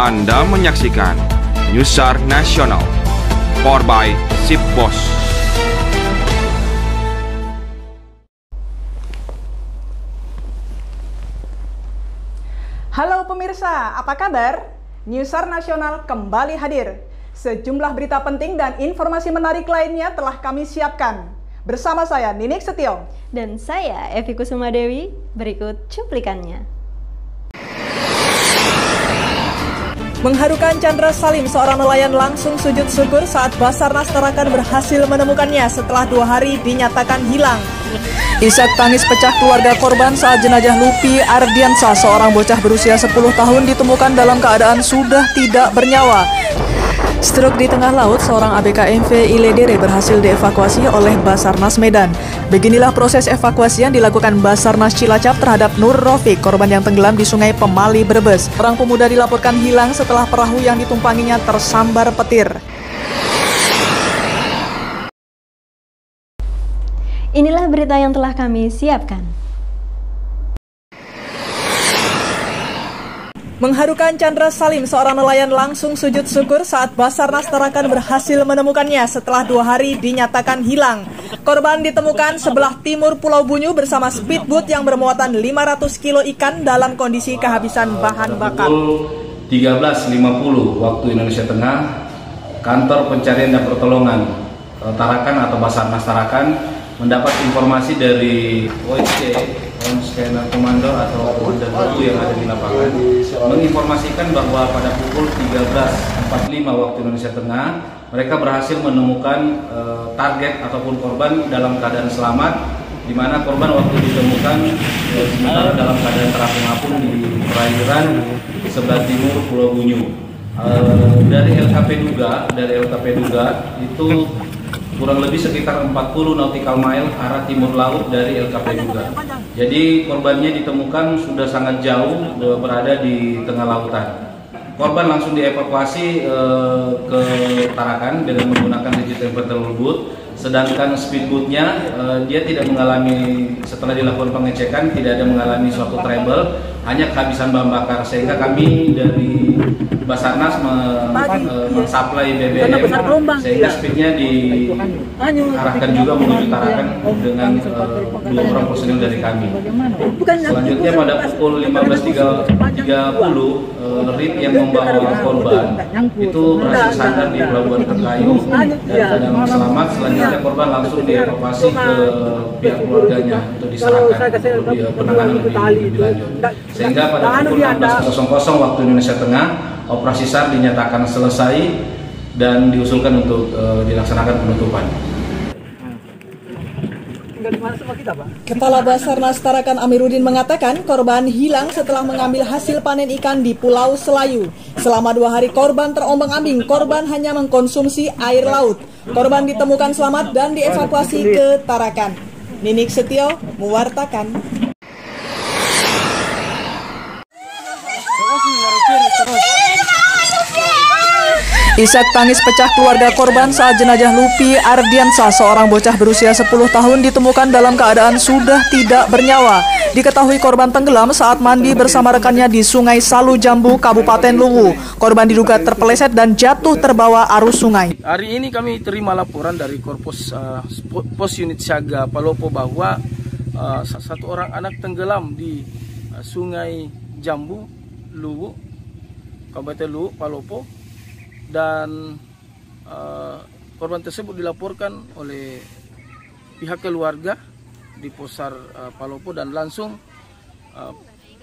Anda menyaksikan Newsar Nasional, powered by Sipbos. Halo pemirsa, apa kabar? Newsar Nasional kembali hadir. Sejumlah berita penting dan informasi menarik lainnya telah kami siapkan. Bersama saya Ninik Setio dan saya Evi Kusuma Dewi. Berikut cuplikannya. Mengharukan Chandra Salim, seorang nelayan langsung sujud syukur saat Basarnas Tarakan berhasil menemukannya setelah 2 hari dinyatakan hilang. Isak tangis pecah keluarga korban saat jenazah Lupi Ardiansa, seorang bocah berusia 10 tahun ditemukan dalam keadaan sudah tidak bernyawa. Stroke di tengah laut, seorang ABK MV Iledere berhasil dievakuasi oleh Basarnas Medan. Beginilah proses evakuasi yang dilakukan Basarnas Cilacap terhadap Nur Rofiq, korban yang tenggelam di Sungai Pemali, Brebes. Orang pemuda dilaporkan hilang setelah perahu yang ditumpanginya tersambar petir. Inilah berita yang telah kami siapkan. Mengharukan Chandra Salim, seorang nelayan langsung sujud syukur saat Basarnas Tarakan berhasil menemukannya setelah 2 hari dinyatakan hilang. Korban ditemukan sebelah timur Pulau Bunyu bersama speedboat yang bermuatan 500 kilo ikan dalam kondisi kehabisan bahan bakar. Pukul 13.50 waktu Indonesia Tengah, Kantor Pencarian dan Pertolongan Tarakan atau Basarnas Tarakan mendapat informasi dari OSC, Scanner Komando atau Komando yang ada di lapangan, menginformasikan bahwa pada pukul 13.45 waktu Indonesia Tengah, mereka berhasil menemukan target ataupun korban dalam keadaan selamat, di mana korban waktu ditemukan sementara dalam keadaan terapung-apung di perairan sebelah timur Pulau Bunyu. Dari LKP Duga itu kurang lebih sekitar 40 nautical mile arah timur laut dari LKP Duga. Jadi korbannya ditemukan sudah sangat jauh, berada di tengah lautan. Korban langsung dievakuasi ke Tarakan dengan menggunakan digital patrol boat. Sedangkan speedboatnya dia tidak mengalami, setelah dilakukan pengecekan tidak ada mengalami suatu trouble, hanya kehabisan bahan bakar, sehingga kami dari Basarnas mensuplai BBM sehingga speednya diarahkan juga menuju Tarakan dengan 2 orang personil dari kami. Selanjutnya pada pukul 15.30 rit yang membawa korban itu berhasil sandar di Pelabuhan Kertayu dan keadaan selamat. Selanjutnya korban langsung dievakuasi ke pihak keluarganya untuk diserahkan penanganan lebih lanjut. Sehingga pada pukul 16.00 waktu Indonesia Tengah, operasi SAR dinyatakan selesai dan diusulkan untuk dilaksanakan penutupan. Kepala Basarnas Tarakan Amiruddin mengatakan korban hilang setelah mengambil hasil panen ikan di Pulau Selayu. Selama 2 hari korban terombang-ambing, korban hanya mengkonsumsi air laut. Korban ditemukan selamat dan dievakuasi ke Tarakan. Ninik Setio mewartakan. Isak tangis pecah keluarga korban saat jenazah Lupi Ardiansa, seorang bocah berusia 10 tahun ditemukan dalam keadaan sudah tidak bernyawa. Diketahui korban tenggelam saat mandi bersama rekannya di Sungai Salu Jambu, Kabupaten Luwu. Korban diduga terpeleset dan jatuh terbawa arus sungai. Hari ini kami terima laporan dari Korpos Pos Unit Siaga Palopo bahwa satu orang anak tenggelam di Sungai Jambu, Luwu, Kabupaten Luwu, Palopo. Dan korban tersebut dilaporkan oleh pihak keluarga di Posar Palopo dan langsung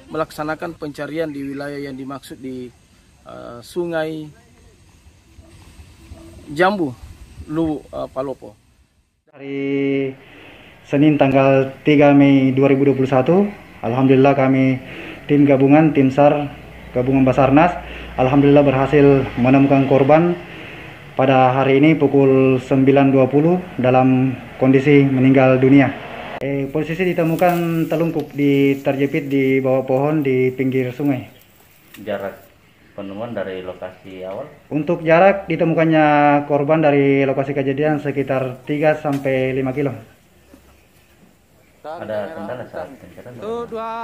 melaksanakan pencarian di wilayah yang dimaksud di Sungai Jambu, Luwu, Palopo. Hari Senin tanggal 3 Mei 2021, alhamdulillah kami tim gabungan, tim SAR gabungan Basarnas, alhamdulillah berhasil menemukan korban pada hari ini pukul 9.20 dalam kondisi meninggal dunia. Posisi ditemukan terlungkup, terjepit di bawah pohon di pinggir sungai. Jarak penemuan dari lokasi awal? Untuk jarak ditemukannya korban dari lokasi kejadian sekitar 3-5 kilo. Ada kendala saat pencarian?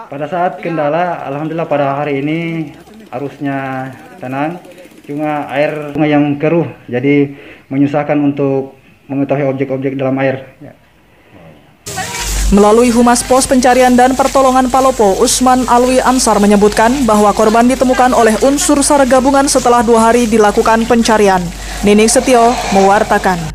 Pada saat kendala, alhamdulillah pada hari ini arusnya tenang, cuma air sungai yang keruh, jadi menyusahkan untuk mengetahui objek-objek dalam air. Melalui Humas Pos Pencarian dan Pertolongan Palopo, Usman Alwi Ansar menyebutkan bahwa korban ditemukan oleh unsur SAR gabungan setelah 2 hari dilakukan pencarian. Nining Setio mewartakan.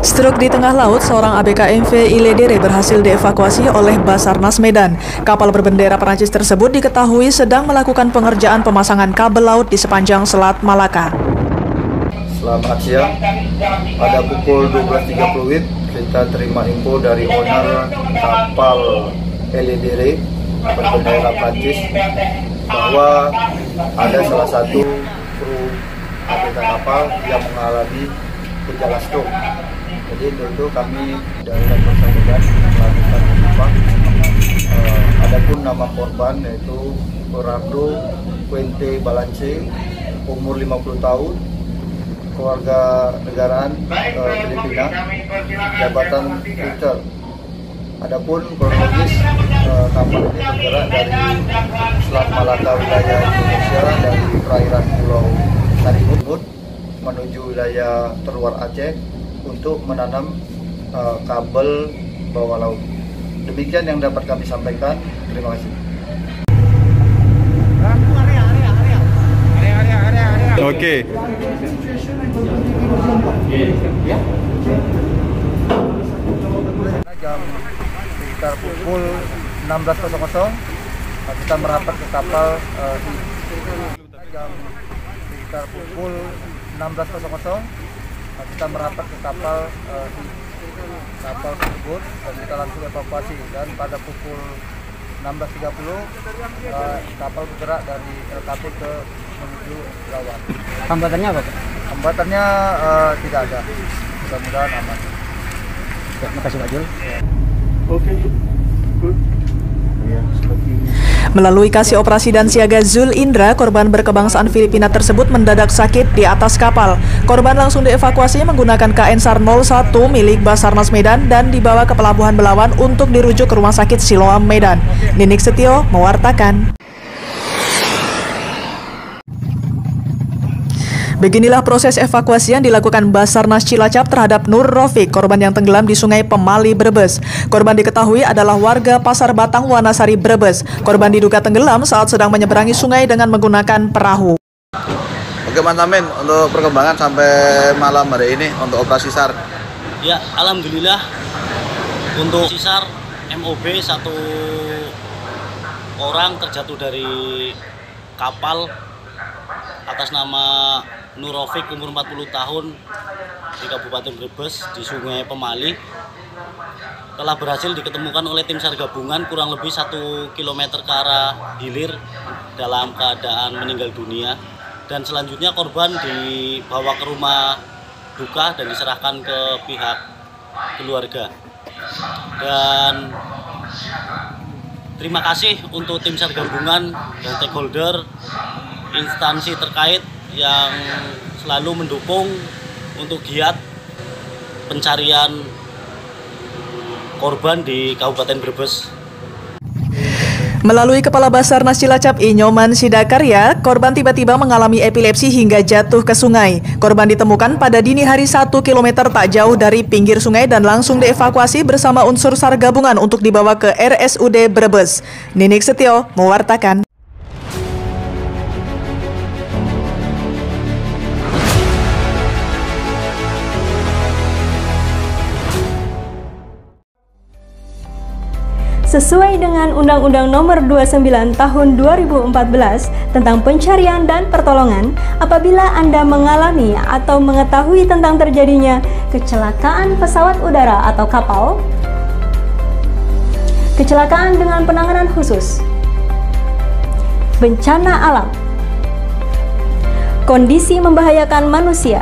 Struk di tengah laut, seorang ABK MV Iledere berhasil dievakuasi oleh Basarnas Medan. Kapal berbendera Perancis tersebut diketahui sedang melakukan pengerjaan pemasangan kabel laut di sepanjang Selat Malaka. Selamat siang, pada pukul 12.30 kita terima info dari owner kapal Iledere berbendera Prancis bahwa ada salah satu kru ABK kapal yang mengalami gejala stroke. Jadi tentu kami dari Basarnas Medan melakukan penyelidikan. Adapun nama korban yaitu Gerardo Puente Balance, umur 50 tahun, keluarga negaraan Filipina, jabatan Twitter. Adapun kronologis kapal ini bergerak dari Selat Malaka wilayah Indonesia dari perairan Pulau Saribut menuju wilayah terluar Aceh untuk menanam kabel bawah laut. Demikian yang dapat kami sampaikan. Terima kasih. Oke. Jam sekitar pukul 16.00 kita merapat ke kapal jam sekitar pukul 16.00 kita merapat ke kapal tersebut dan kita langsung evakuasi, dan pada pukul 16.30 kapal bergerak dari LKP ke menuju Lawan. Hambatannya apa, Pak? Hambatannya tidak ada, mudah-mudahan aman. Terima kasih, Pak Jul. Oke, good. Melalui kasih operasi dan siaga Zul Indra, korban berkebangsaan Filipina tersebut mendadak sakit di atas kapal. Korban langsung dievakuasi menggunakan KN SAR 01 milik Basarnas Medan dan dibawa ke Pelabuhan Belawan untuk dirujuk ke Rumah Sakit Siloam Medan. Nining Setio mewartakan. Beginilah proses evakuasi yang dilakukan Basarnas Cilacap terhadap Nur Rofiq, korban yang tenggelam di Sungai Pemali, Brebes. Korban diketahui adalah warga Pasar Batang, Wanasari, Brebes. Korban diduga tenggelam saat sedang menyeberangi sungai dengan menggunakan perahu. Bagaimana men untuk perkembangan sampai malam hari ini untuk operasi SAR? Ya, alhamdulillah untuk SAR MOB 1 orang terjatuh dari kapal atas nama Nur Rofiq, umur 40 tahun, di Kabupaten Brebes di Sungai Pemali, telah berhasil diketemukan oleh tim SAR gabungan kurang lebih 1 km ke arah hilir dalam keadaan meninggal dunia, dan selanjutnya korban dibawa ke rumah duka dan diserahkan ke pihak keluarga. Dan terima kasih untuk tim SAR gabungan dan stakeholder instansi terkait yang selalu mendukung untuk giat pencarian korban di Kabupaten Brebes. Melalui Kepala Basarnas Cilacap Inyoman Sidakarya, korban tiba-tiba mengalami epilepsi hingga jatuh ke sungai. Korban ditemukan pada dini hari 1 km tak jauh dari pinggir sungai dan langsung dievakuasi bersama unsur SAR gabungan untuk dibawa ke RSUD Brebes. Nining Setio mewartakan. Sesuai dengan Undang-Undang Nomor 29 Tahun 2014 tentang Pencarian dan Pertolongan, apabila Anda mengalami atau mengetahui tentang terjadinya kecelakaan pesawat udara atau kapal, kecelakaan dengan penanganan khusus, bencana alam, kondisi membahayakan manusia,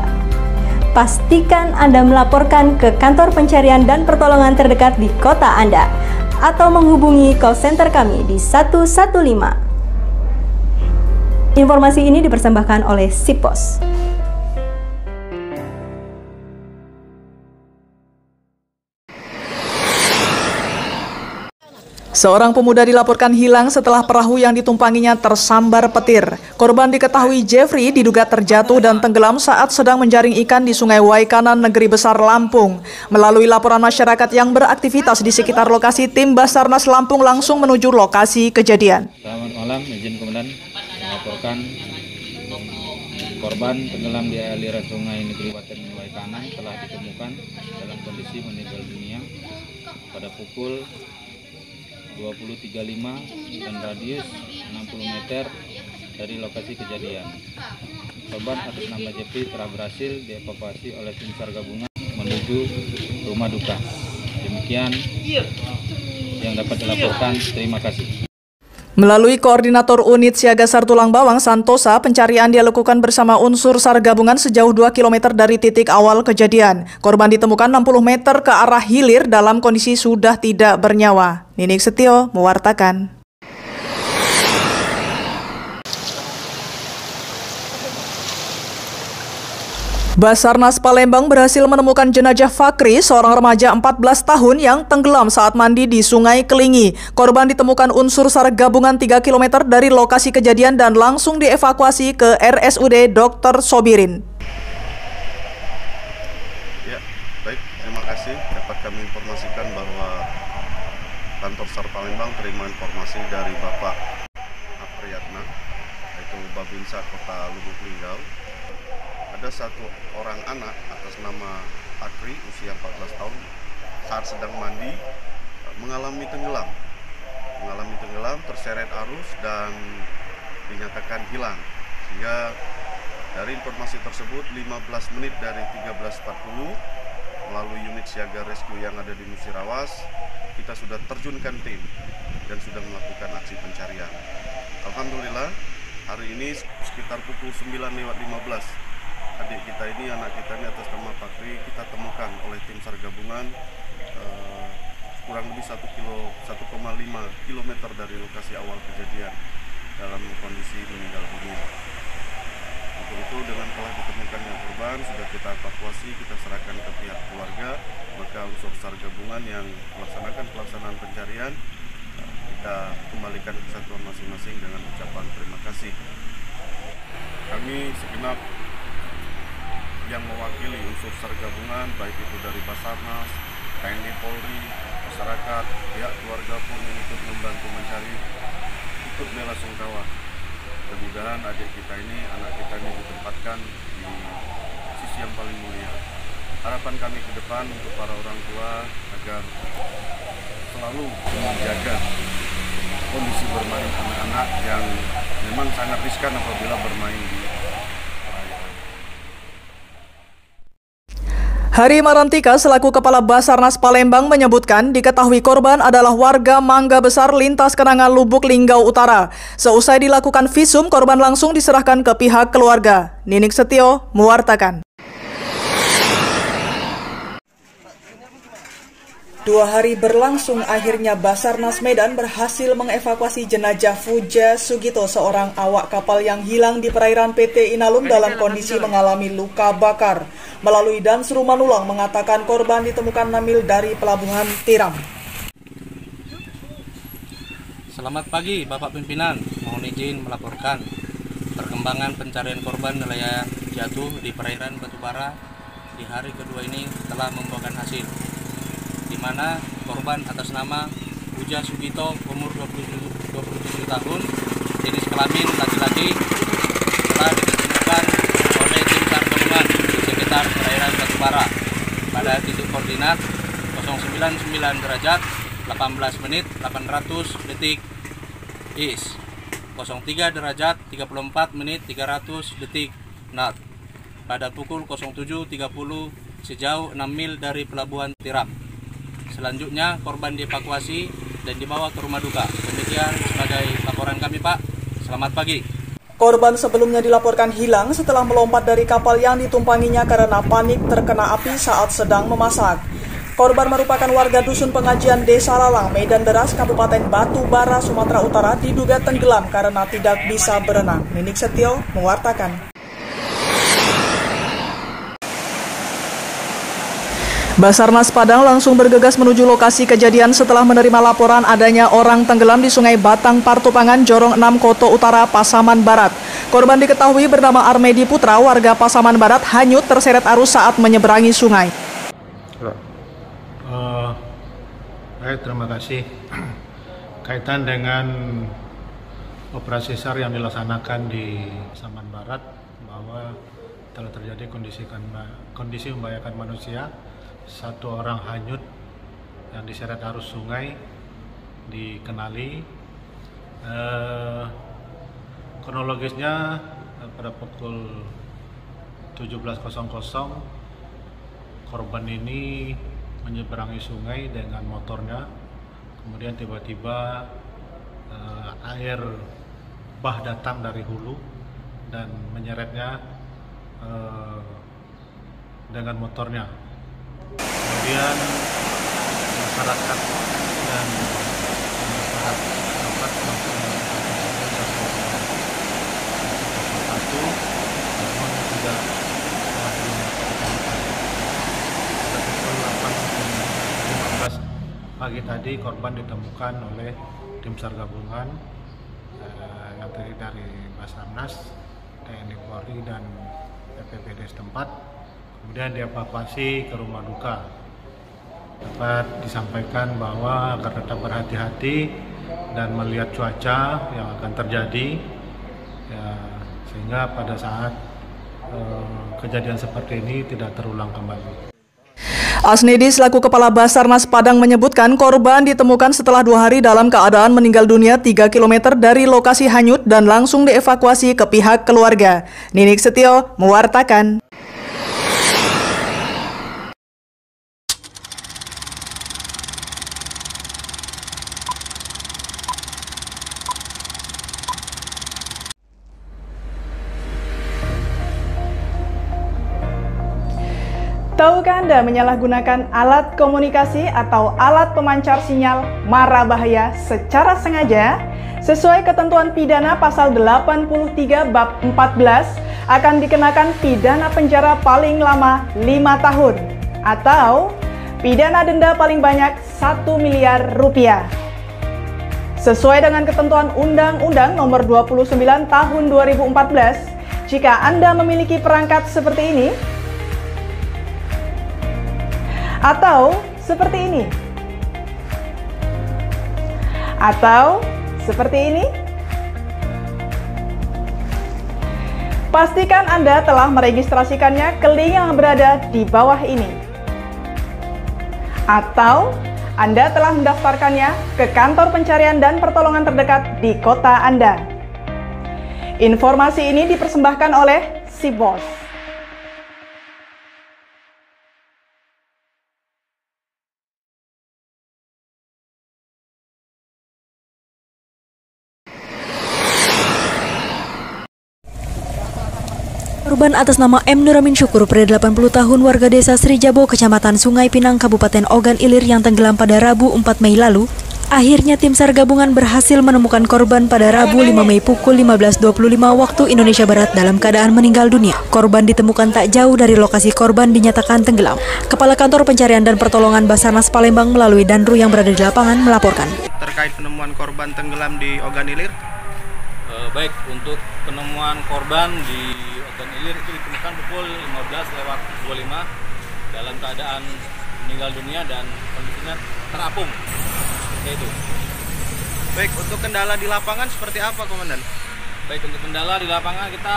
pastikan Anda melaporkan ke Kantor Pencarian dan Pertolongan terdekat di kota Anda atau menghubungi call center kami di 115. Informasi ini dipersembahkan oleh SIPOS. Seorang pemuda dilaporkan hilang setelah perahu yang ditumpanginya tersambar petir. Korban diketahui Jeffrey diduga terjatuh dan tenggelam saat sedang menjaring ikan di Sungai Waikanan, Negeri Besar, Lampung. Melalui laporan masyarakat yang beraktivitas di sekitar lokasi, tim Basarnas Lampung langsung menuju lokasi kejadian. Selamat malam, izin komandan melaporkan korban tenggelam di aliran Sungai Negeri Waikanan telah ditemukan dalam kondisi meninggal dunia pada pukul 20.35 dan radius 60 meter dari lokasi kejadian. Korban atas nama Jeffrey telah berhasil dievakuasi oleh tim SAR gabungan menuju rumah duka. Demikian yang dapat dilaporkan. Terima kasih. Melalui Koordinator Unit Siaga SAR Tulang Bawang Santosa, pencarian dilakukan bersama unsur SAR gabungan sejauh 2 km dari titik awal kejadian. Korban ditemukan 60 meter ke arah hilir dalam kondisi sudah tidak bernyawa. Ninik Setio mewartakan. Basarnas Palembang berhasil menemukan jenazah Fakri, seorang remaja 14 tahun yang tenggelam saat mandi di Sungai Kelingi. Korban ditemukan unsur SAR gabungan 3 km dari lokasi kejadian dan langsung dievakuasi ke RSUD Dr. Sobirin. Ya, baik, terima kasih. Dapat kami informasikan bahwa kantor SAR Palembang terima informasi dari Bapak Apriyatna, yaitu Babinsa Kota Lubuk Linggau. Ada satu orang anak atas nama Fakri, usia 14 tahun, saat sedang mandi mengalami tenggelam, terseret arus dan dinyatakan hilang. Sehingga dari informasi tersebut 15 menit dari 13.40 melalui unit siaga rescue yang ada di Musirawas, kita sudah terjunkan tim dan sudah melakukan aksi pencarian. Alhamdulillah hari ini sekitar pukul 9:15 adik kita ini, anak kita ini atas nama Fakri kita temukan oleh tim SAR gabungan kurang lebih 1,5 km dari lokasi awal kejadian dalam kondisi meninggal dunia. Untuk itu dengan telah ditemukannya korban sudah kita evakuasi, kita serahkan ke pihak keluarga, maka unsur SAR gabungan yang melaksanakan pelaksanaan pencarian kita kembalikan ke satuan masing-masing dengan ucapan terima kasih. Kami segenap yang mewakili unsur SAR gabungan, baik itu dari Basarnas, TNI Polri, masyarakat, pihak keluarga pun yang ikut membantu mencari, ikut bela sungkawa. Mudah-mudahan adik kita ini, anak kita ini ditempatkan di sisi yang paling mulia. Harapan kami ke depan untuk para orang tua agar selalu menjaga kondisi bermain anak-anak yang memang sangat riskan apabila bermain di Hari Marantika selaku Kepala Basarnas Palembang menyebutkan diketahui korban adalah warga Mangga Besar Lintas Kenangan Lubuk Linggau Utara. Seusai dilakukan visum, korban langsung diserahkan ke pihak keluarga. Ninik Setio mewartakan. 2 hari berlangsung, akhirnya Basarnas Medan berhasil mengevakuasi jenazah Fuja Sugito, seorang awak kapal yang hilang di perairan PT Inalum dalam kondisi mengalami luka bakar. Melalui Dansru Manulang mengatakan korban ditemukan namil dari Pelabuhan Tiram. Selamat pagi Bapak Pimpinan, mohon izin melaporkan perkembangan pencarian korban nelayan jatuh di perairan Batubara di hari kedua ini telah membuahkan hasil, di mana korban atas nama Fuja Sugito umur 27 tahun, jenis kelamin laki-laki, telah ditemukan oleh tim SAR gabungan di sekitar perairan Batubara pada titik koordinat 099 derajat 18 menit 800 detik is, 03 derajat 34 menit 300 detik knot pada pukul 07.30 sejauh 6 mil dari Pelabuhan Tiram. Selanjutnya korban dievakuasi dan dibawa ke rumah duka. Demikian sebagai laporan kami, Pak. Selamat pagi. Korban sebelumnya dilaporkan hilang setelah melompat dari kapal yang ditumpanginya karena panik terkena api saat sedang memasak. Korban merupakan warga Dusun Pengajian Desa Lalang, Medan Beras, Kabupaten Batubara, Sumatera Utara, diduga tenggelam karena tidak bisa berenang. Ninik Setio mewartakan. Basarnas Padang langsung bergegas menuju lokasi kejadian setelah menerima laporan adanya orang tenggelam di Sungai Batang Partopangan, Jorong 6, Koto Utara, Pasaman Barat. Korban diketahui bernama Armedi Putra, warga Pasaman Barat, hanyut terseret arus saat menyeberangi sungai. Baik, terima kasih. Kaitan dengan operasi SAR yang dilaksanakan di Pasaman Barat, bahwa telah terjadi kondisi membahayakan manusia. Satu orang hanyut yang diseret arus sungai dikenali. Kronologisnya pada pukul 17.00 korban ini menyeberangi sungai dengan motornya, kemudian tiba-tiba air bah datang dari hulu dan menyeretnya dengan motornya. Kemudian masyarakat dan masyarakat langsung satu, namun tidak pukul 8.15 pagi tadi korban ditemukan oleh tim SAR gabungan yang terdiri dari Basarnas, TNI Polri dan BPBD setempat. Kemudian dievakuasi ke rumah duka. Dapat disampaikan bahwa agar tetap berhati-hati dan melihat cuaca yang akan terjadi, ya, sehingga pada saat kejadian seperti ini tidak terulang kembali. Asnedi selaku Kepala Basarnas Padang menyebutkan korban ditemukan setelah 2 hari dalam keadaan meninggal dunia 3 km dari lokasi hanyut dan langsung dievakuasi ke pihak keluarga. Ninik Setio mewartakan. Tahukah Anda menyalahgunakan alat komunikasi atau alat pemancar sinyal mara bahaya secara sengaja? Sesuai ketentuan pidana pasal 83 bab 14 akan dikenakan pidana penjara paling lama 5 tahun atau pidana denda paling banyak 1 miliar rupiah. Sesuai dengan ketentuan Undang-Undang Nomor 29 Tahun 2014, jika Anda memiliki perangkat seperti ini, atau seperti ini, atau seperti ini, pastikan Anda telah meregistrasikannya ke link yang berada di bawah ini, atau Anda telah mendaftarkannya ke kantor pencarian dan pertolongan terdekat di kota Anda. Informasi ini dipersembahkan oleh si Bos. Korban atas nama M. Nuramin Syukur, pria 80 tahun, warga desa Srijabo, Kecamatan Sungai Pinang, Kabupaten Ogan Ilir yang tenggelam pada Rabu 4 Mei lalu. Akhirnya tim SAR gabungan berhasil menemukan korban pada Rabu 5 Mei pukul 15.25 waktu Indonesia Barat dalam keadaan meninggal dunia. Korban ditemukan tak jauh dari lokasi korban dinyatakan tenggelam. Kepala Kantor Pencarian dan Pertolongan Basarnas Palembang melalui Danru yang berada di lapangan melaporkan. Terkait penemuan korban tenggelam di Ogan Ilir? Baik, untuk penemuan korban di Ogan Ilir itu ditemukan pukul 15.25 dalam keadaan meninggal dunia dan kondisinya terapung. Seperti itu. Baik, untuk kendala di lapangan seperti apa, Komandan? Baik, untuk kendala di lapangan kita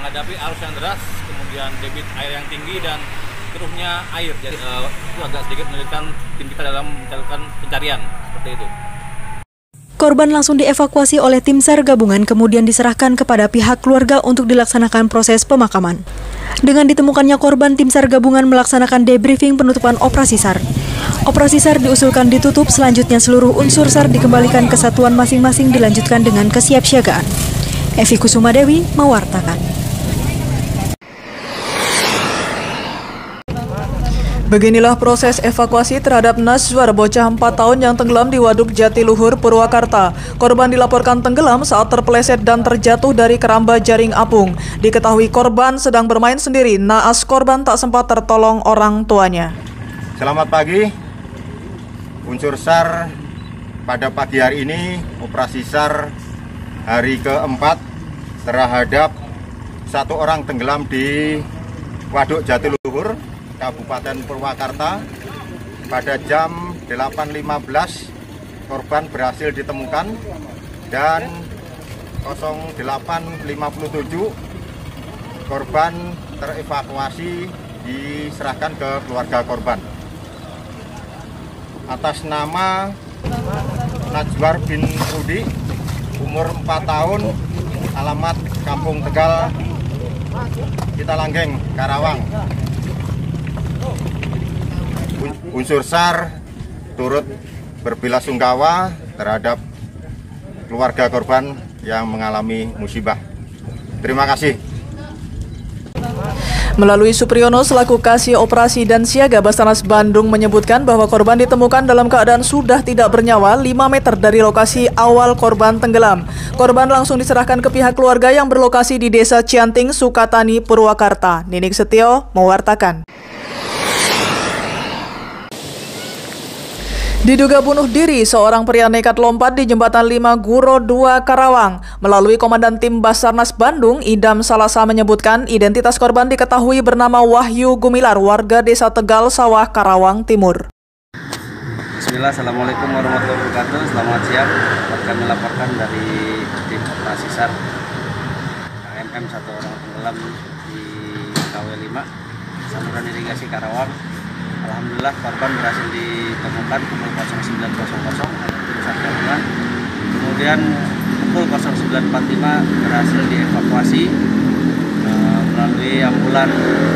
menghadapi arus yang deras, kemudian debit air yang tinggi dan keruhnya air. Jadi itu agak sedikit menyulitkan tim kita dalam melakukan pencarian. Seperti itu. Korban langsung dievakuasi oleh tim SAR gabungan kemudian diserahkan kepada pihak keluarga untuk dilaksanakan proses pemakaman. Dengan ditemukannya korban, tim SAR gabungan melaksanakan debriefing penutupan operasi SAR. Operasi SAR diusulkan ditutup, selanjutnya seluruh unsur SAR dikembalikan ke satuan masing-masing dilanjutkan dengan kesiapsiagaan. Evi Kusumadewi mewartakan. Beginilah proses evakuasi terhadap Nazwar, bocah 4 tahun yang tenggelam di Waduk Jatiluhur, Purwakarta. Korban dilaporkan tenggelam saat terpeleset dan terjatuh dari keramba jaring apung. Diketahui korban sedang bermain sendiri, naas korban tak sempat tertolong orang tuanya. Selamat pagi. Unsur SAR pada pagi hari ini operasi SAR hari keempat terhadap satu orang tenggelam di Waduk Jatiluhur, Kabupaten Purwakarta. Pada jam 8.15 korban berhasil ditemukan dan 08.57 korban terevakuasi diserahkan ke keluarga korban. Atas nama Najwar bin Rudi, umur 4 tahun, alamat Kampung Tegal, Kitalanggeng, Karawang. Unsur SAR turut berbelasungkawa terhadap keluarga korban yang mengalami musibah. Terima kasih. Melalui Supriyono selaku Kasih Operasi dan Siaga Basarnas Bandung menyebutkan bahwa korban ditemukan dalam keadaan sudah tidak bernyawa 5 meter dari lokasi awal korban tenggelam. Korban langsung diserahkan ke pihak keluarga yang berlokasi di Desa Cianting, Sukatani, Purwakarta. Ninik Setio mewartakan. Diduga bunuh diri, seorang pria nekat lompat di Jembatan 5 Guro 2 Karawang. Melalui Komandan Tim Basarnas Bandung, Idam Salasa menyebutkan identitas korban diketahui bernama Wahyu Gumilar, warga Desa Tegal Sawah, Karawang Timur. Bismillah, Assalamualaikum warahmatullahi wabarakatuh. Selamat siang. Kami laporkan dari tim operasi SAR KMM, satu orang tenggelam di KW5 saluran irigasi Karawang. Alhamdulillah korban berhasil ditemukan pukul 09.00 oleh tim SAR gabungan. Kemudian pukul 09.45 berhasil dievakuasi melalui ambulan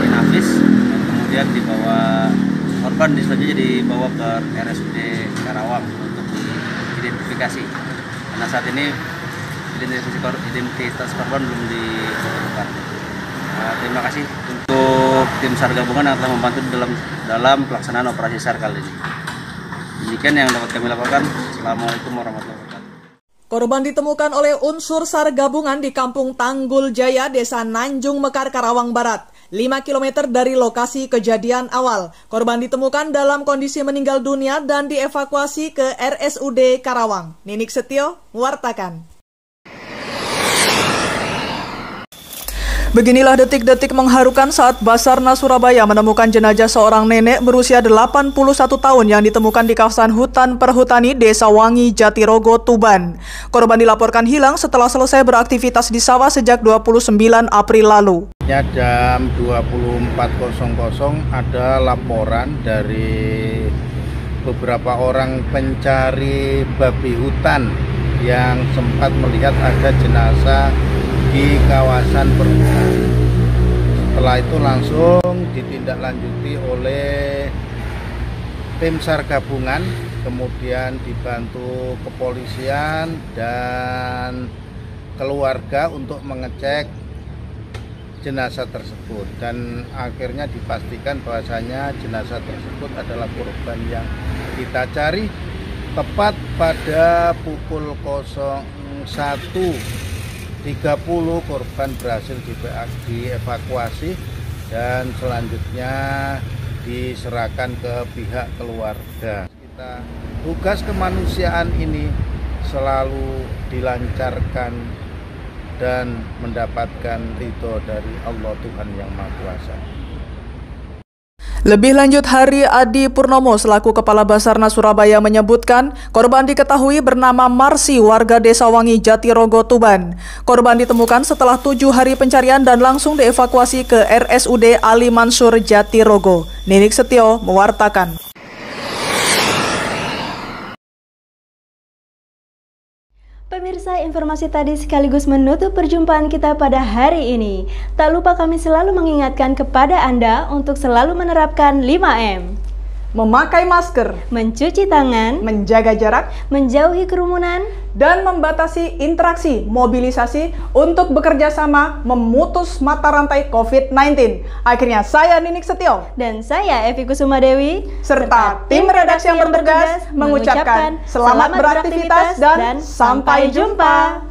Inafis. Kemudian dibawa korban selanjutnya dibawa ke RSUD Karawang untuk diidentifikasi. Karena saat ini identitas korban belum ditemukan. Terima kasih untuk tim SAR gabungan yang telah membantu dalam pelaksanaan operasi SAR kali ini. Demikian yang dapat kami laporkan. Assalamualaikum warahmatullahi wabarakatuh. Korban ditemukan oleh unsur SAR gabungan di Kampung Tanggul Jaya, Desa Nanjung Mekar, Karawang Barat. 5 km dari lokasi kejadian awal. Korban ditemukan dalam kondisi meninggal dunia dan dievakuasi ke RSUD Karawang. Ninik Setio mewartakan. Beginilah detik-detik mengharukan saat Basarnas Surabaya menemukan jenazah seorang nenek berusia 81 tahun yang ditemukan di kawasan hutan perhutani Desa Wangi, Jatirogo, Tuban. Korban dilaporkan hilang setelah selesai beraktivitas di sawah sejak 29 April lalu. Jam 24.00 ada laporan dari beberapa orang pencari babi hutan yang sempat melihat ada jenazah di kawasan perhutani. Setelah itu langsung ditindaklanjuti oleh tim SAR gabungan, kemudian dibantu kepolisian dan keluarga untuk mengecek jenazah tersebut, dan akhirnya dipastikan bahwasanya jenazah tersebut adalah korban yang kita cari. Tepat pada pukul 01.30 korban berhasil dievakuasi dan selanjutnya diserahkan ke pihak keluarga. Tugas kemanusiaan ini selalu dilancarkan dan mendapatkan ridho dari Allah Tuhan Yang Maha Kuasa. Lebih lanjut, Hari Adi Purnomo selaku Kepala Basarnas Surabaya menyebutkan korban diketahui bernama Marsi, warga Desa Wangi, Jatirogo, Tuban. Korban ditemukan setelah 7 hari pencarian dan langsung dievakuasi ke RSUD Ali Mansur, Jatirogo. Ninik Setio mewartakan. Pemirsa, informasi tadi sekaligus menutup perjumpaan kita pada hari ini. Tak lupa kami selalu mengingatkan kepada Anda untuk selalu menerapkan 5M. Memakai masker, mencuci tangan, menjaga jarak, menjauhi kerumunan, dan membatasi interaksi, mobilisasi untuk bekerja sama memutus mata rantai COVID-19. Akhirnya saya Ninik Setio dan saya Evi Kusuma Dewi serta tim redaksi yang bertugas mengucapkan selamat beraktivitas dan sampai jumpa.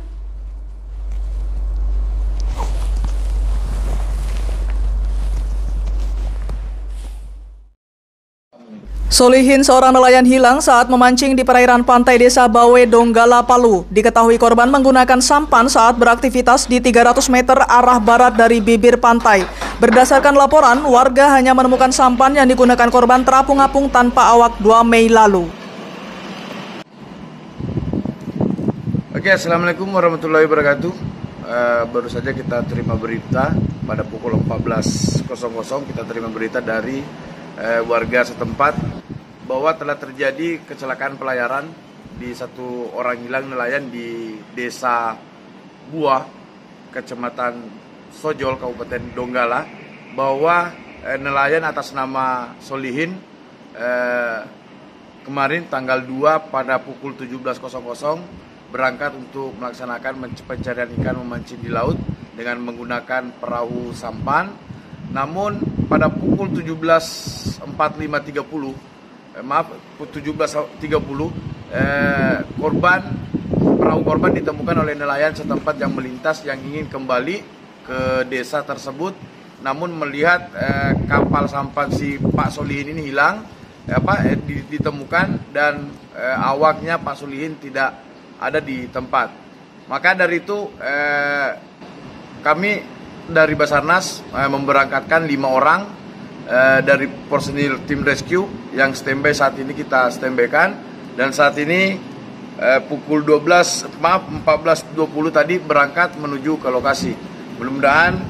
Solihin, seorang nelayan hilang saat memancing di perairan pantai Desa Bawe, Donggala, Palu. Diketahui korban menggunakan sampan saat beraktivitas di 300 meter arah barat dari bibir pantai. Berdasarkan laporan, warga hanya menemukan sampan yang digunakan korban terapung-apung tanpa awak 2 Mei lalu. Oke, Assalamualaikum warahmatullahi wabarakatuh. Baru saja kita terima berita pada pukul 14.00 kita terima berita dari warga setempat bahwa telah terjadi kecelakaan pelayaran di satu orang hilang nelayan di Desa Buah, Kecamatan Sojol, Kabupaten Donggala, bahwa nelayan atas nama Solihin kemarin tanggal 2 pada pukul 17.00 berangkat untuk melaksanakan pencarian ikan memancing di laut dengan menggunakan perahu sampan. Namun pada pukul 17.30 perahu korban ditemukan oleh nelayan setempat yang melintas yang ingin kembali ke desa tersebut, namun melihat kapal sampan si Pak Solihin ini hilang, ditemukan dan awaknya Pak Solihin tidak ada di tempat. Maka dari itu kami dari Basarnas memberangkatkan 5 orang dari personil tim rescue yang standby saat ini kita standbykan, dan saat ini pukul 14.20 tadi berangkat menuju ke lokasi. Mudah-mudahan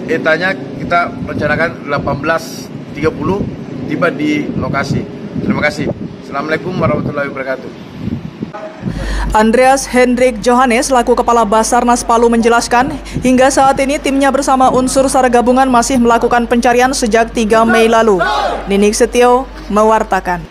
etanya kita rencanakan 18.30 tiba di lokasi. Terima kasih. Assalamualaikum warahmatullahi wabarakatuh. Andreas Hendrik Johannes selaku Kepala Basarnas Palu menjelaskan, hingga saat ini timnya bersama unsur SAR gabungan masih melakukan pencarian sejak 3 Mei lalu. Ninik Setio mewartakan.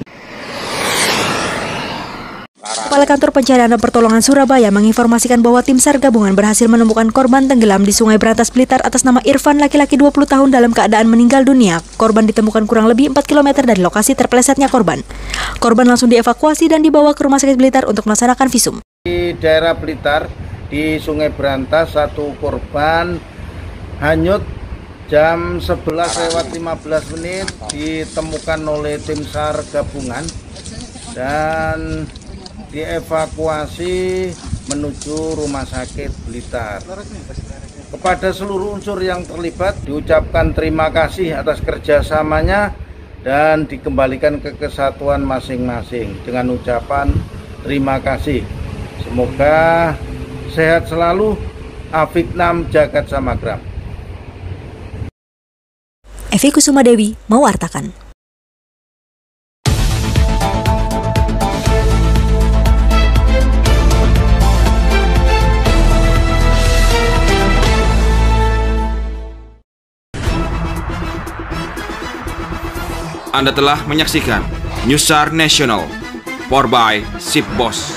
Kepala Kantor Pencarian dan Pertolongan Surabaya menginformasikan bahwa tim SAR gabungan berhasil menemukan korban tenggelam di Sungai Berantas, Blitar atas nama Irfan, laki-laki 20 tahun dalam keadaan meninggal dunia. Korban ditemukan kurang lebih 4 km dari lokasi terpelesetnya korban. Korban langsung dievakuasi dan dibawa ke Rumah Sakit Blitar untuk melaksanakan visum. Di daerah Blitar, di Sungai Berantas, satu korban hanyut jam 11:15 ditemukan oleh tim SAR gabungan dan dievakuasi menuju Rumah Sakit Blitar. Kepada seluruh unsur yang terlibat diucapkan terima kasih atas kerjasamanya dan dikembalikan ke kesatuan masing-masing dengan ucapan terima kasih. Semoga sehat selalu. Afiknam Jagat Samagram. Evi Kusuma Dewi mewartakan. Anda telah menyaksikan News SAR Nasional, powered by Sip Boss.